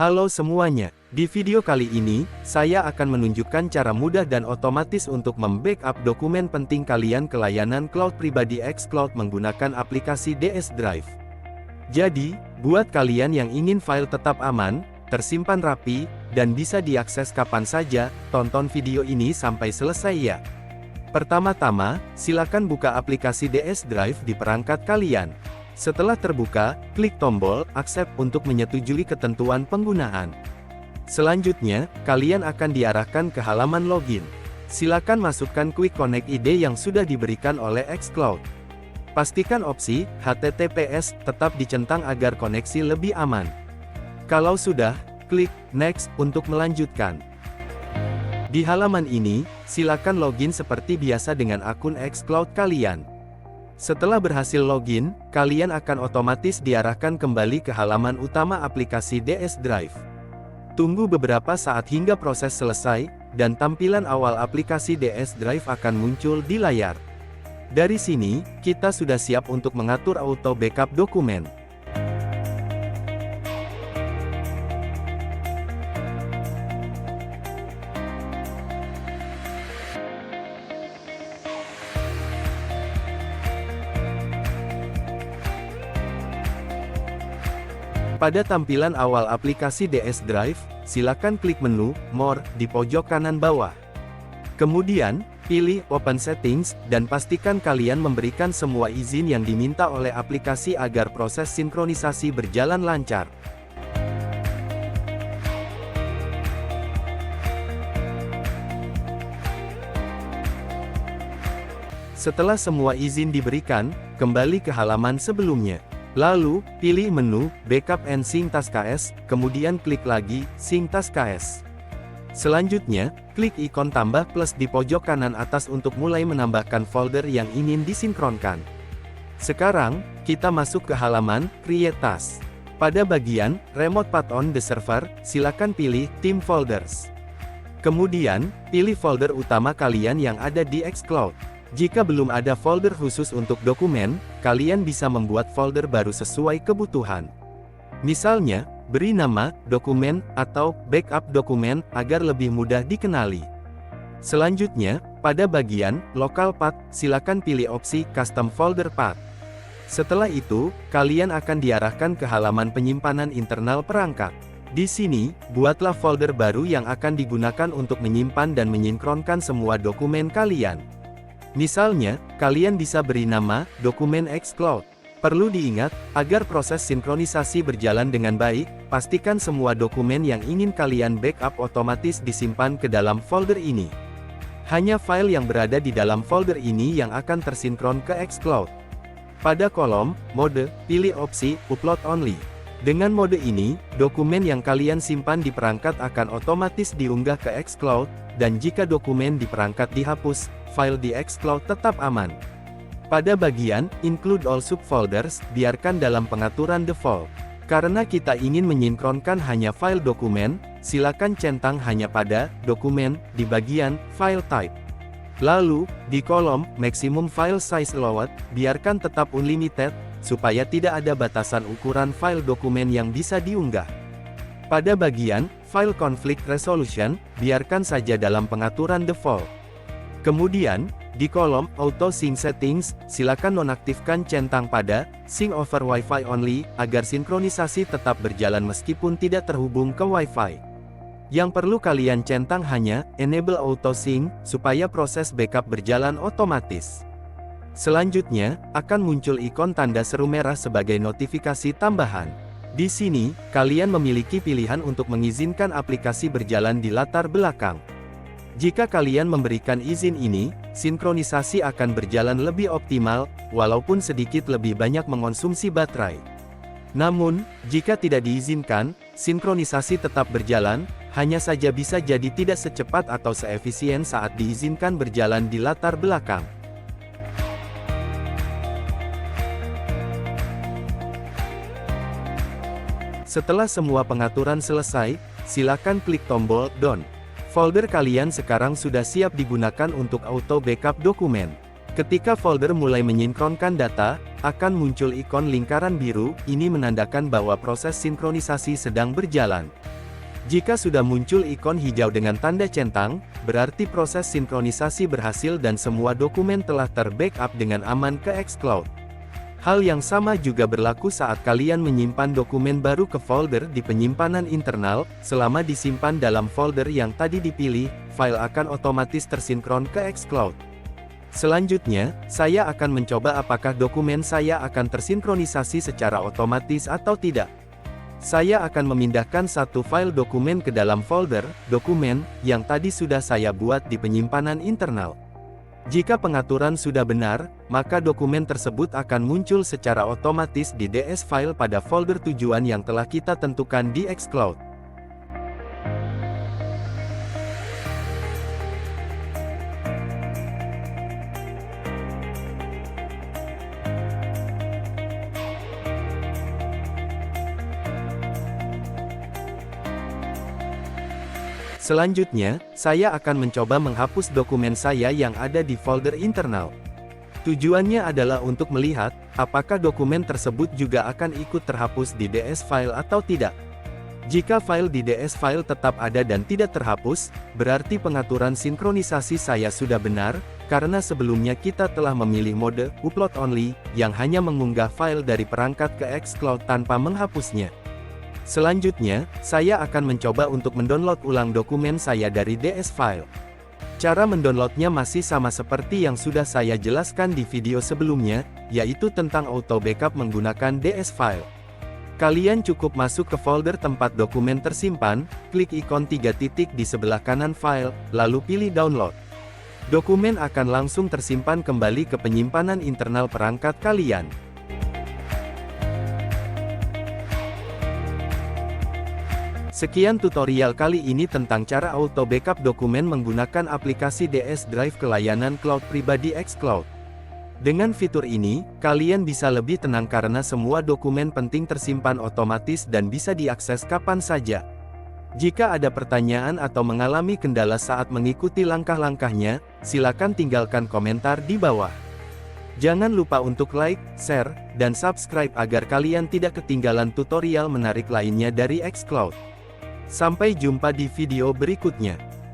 Halo semuanya, di video kali ini, saya akan menunjukkan cara mudah dan otomatis untuk membackup dokumen penting kalian ke layanan cloud pribadi xCloud menggunakan aplikasi DS Drive. Jadi, buat kalian yang ingin file tetap aman, tersimpan rapi, dan bisa diakses kapan saja, tonton video ini sampai selesai ya. Pertama-tama, silakan buka aplikasi DS Drive di perangkat kalian. Setelah terbuka, klik tombol Accept untuk menyetujui ketentuan penggunaan. Selanjutnya, kalian akan diarahkan ke halaman login. Silakan masukkan Quick Connect ID yang sudah diberikan oleh xCloud. Pastikan opsi HTTPS tetap dicentang agar koneksi lebih aman. Kalau sudah, klik Next untuk melanjutkan. Di halaman ini, silakan login seperti biasa dengan akun xCloud kalian. Setelah berhasil login, kalian akan otomatis diarahkan kembali ke halaman utama aplikasi DS Drive. Tunggu beberapa saat hingga proses selesai, dan tampilan awal aplikasi DS Drive akan muncul di layar. Dari sini, kita sudah siap untuk mengatur auto backup dokumen. Pada tampilan awal aplikasi DS Drive, silakan klik menu More di pojok kanan bawah. Kemudian, pilih Open Settings, dan pastikan kalian memberikan semua izin yang diminta oleh aplikasi agar proses sinkronisasi berjalan lancar. Setelah semua izin diberikan, kembali ke halaman sebelumnya. Lalu, pilih menu Backup and Sync Task KS, kemudian klik lagi Sync Task KS. Selanjutnya, klik ikon tambah plus di pojok kanan atas untuk mulai menambahkan folder yang ingin disinkronkan. Sekarang, kita masuk ke halaman Create Task. Pada bagian Remote Path on the Server, silakan pilih Team Folders. Kemudian, pilih folder utama kalian yang ada di xCloud. Jika belum ada folder khusus untuk dokumen, kalian bisa membuat folder baru sesuai kebutuhan. Misalnya, beri nama, dokumen, atau backup dokumen, agar lebih mudah dikenali. Selanjutnya, pada bagian Local Path, silakan pilih opsi Custom Folder Path. Setelah itu, kalian akan diarahkan ke halaman penyimpanan internal perangkat. Di sini, buatlah folder baru yang akan digunakan untuk menyimpan dan menyinkronkan semua dokumen kalian. Misalnya, kalian bisa beri nama, dokumen xCloud. Perlu diingat, agar proses sinkronisasi berjalan dengan baik, pastikan semua dokumen yang ingin kalian backup otomatis disimpan ke dalam folder ini. Hanya file yang berada di dalam folder ini yang akan tersinkron ke xCloud. Pada kolom Mode, pilih opsi Upload Only. Dengan mode ini, dokumen yang kalian simpan di perangkat akan otomatis diunggah ke xCloud, dan jika dokumen di perangkat dihapus, file di xCloud tetap aman. Pada bagian Include All Subfolders, biarkan dalam pengaturan default. Karena kita ingin menyinkronkan hanya file dokumen, silakan centang hanya pada dokumen di bagian File Type. Lalu, di kolom Maximum File Size Allowed, biarkan tetap unlimited, supaya tidak ada batasan ukuran file dokumen yang bisa diunggah. Pada bagian File Conflict Resolution, biarkan saja dalam pengaturan default. Kemudian, di kolom Auto Sync Settings, silakan nonaktifkan centang pada Sync over Wi-Fi Only, agar sinkronisasi tetap berjalan meskipun tidak terhubung ke Wi-Fi. Yang perlu kalian centang hanya Enable Auto Sync, supaya proses backup berjalan otomatis. Selanjutnya, akan muncul ikon tanda seru merah sebagai notifikasi tambahan. Di sini, kalian memiliki pilihan untuk mengizinkan aplikasi berjalan di latar belakang. Jika kalian memberikan izin ini, sinkronisasi akan berjalan lebih optimal, walaupun sedikit lebih banyak mengonsumsi baterai. Namun, jika tidak diizinkan, sinkronisasi tetap berjalan, hanya saja bisa jadi tidak secepat atau seefisien saat diizinkan berjalan di latar belakang. Setelah semua pengaturan selesai, silakan klik tombol Done. Folder kalian sekarang sudah siap digunakan untuk auto backup dokumen. Ketika folder mulai menyinkronkan data, akan muncul ikon lingkaran biru, ini menandakan bahwa proses sinkronisasi sedang berjalan. Jika sudah muncul ikon hijau dengan tanda centang, berarti proses sinkronisasi berhasil dan semua dokumen telah ter-backup dengan aman ke xCloud. Hal yang sama juga berlaku saat kalian menyimpan dokumen baru ke folder di penyimpanan internal. Selama disimpan dalam folder yang tadi dipilih, file akan otomatis tersinkron ke xCloud. Selanjutnya, saya akan mencoba apakah dokumen saya akan tersinkronisasi secara otomatis atau tidak. Saya akan memindahkan satu file dokumen ke dalam folder dokumen yang tadi sudah saya buat di penyimpanan internal. Jika pengaturan sudah benar, maka dokumen tersebut akan muncul secara otomatis di DS file pada folder tujuan yang telah kita tentukan di xCloud. Selanjutnya, saya akan mencoba menghapus dokumen saya yang ada di folder internal. Tujuannya adalah untuk melihat, apakah dokumen tersebut juga akan ikut terhapus di DS file atau tidak. Jika file di DS file tetap ada dan tidak terhapus, berarti pengaturan sinkronisasi saya sudah benar, karena sebelumnya kita telah memilih mode Upload Only, yang hanya mengunggah file dari perangkat ke xCloud tanpa menghapusnya. Selanjutnya, saya akan mencoba untuk mendownload ulang dokumen saya dari DS file. Cara mendownloadnya masih sama seperti yang sudah saya jelaskan di video sebelumnya, yaitu tentang auto backup menggunakan DS file. Kalian cukup masuk ke folder tempat dokumen tersimpan, klik ikon 3 titik di sebelah kanan file, lalu pilih download. Dokumen akan langsung tersimpan kembali ke penyimpanan internal perangkat kalian. Sekian tutorial kali ini tentang cara auto backup dokumen menggunakan aplikasi DS Drive ke layanan cloud pribadi xCloud. Dengan fitur ini, kalian bisa lebih tenang karena semua dokumen penting tersimpan otomatis dan bisa diakses kapan saja. Jika ada pertanyaan atau mengalami kendala saat mengikuti langkah-langkahnya, silakan tinggalkan komentar di bawah. Jangan lupa untuk like, share, dan subscribe agar kalian tidak ketinggalan tutorial menarik lainnya dari xCloud. Sampai jumpa di video berikutnya.